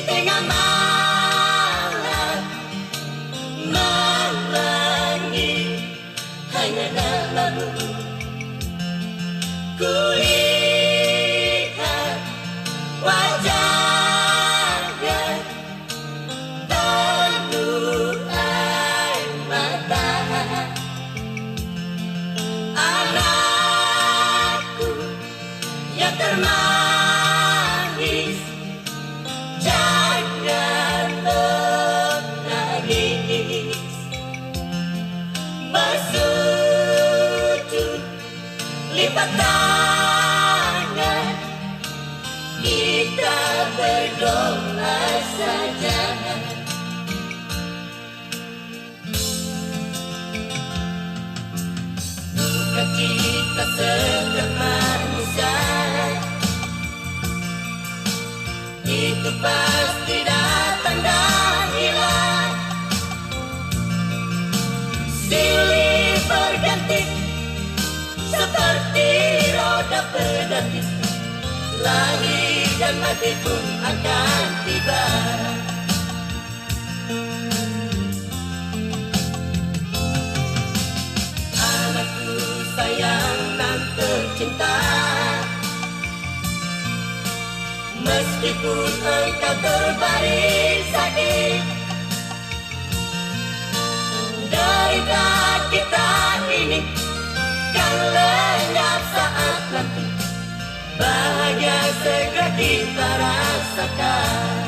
tengah malam melangi hanya namamu. Kulihat wajahnya penuh air mata. Anakku yang termanis, jangan menangis. Bersujud lipat tangan, kita berdoa saja. Duka cita setiap manusia itu pasti datang dan hilang, silih berganti seperti roda pedati. Lahir dan mati pun akan tiba. Anakku sayang dan tercinta, meskipun engkau terbaring sakit, derita kita ini kan lenyap saat nanti bahagia segera kita rasakan.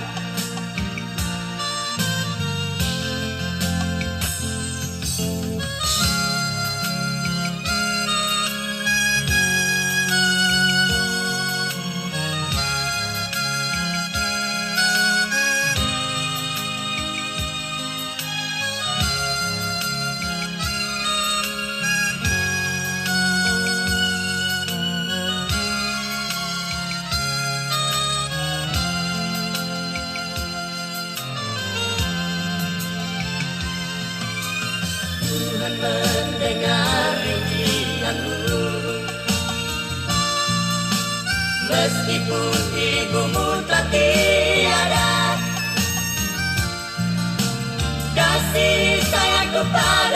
Tuhan mendengar rintihanmu, meskipun ibumu telah tiada. Kasih sayangku pada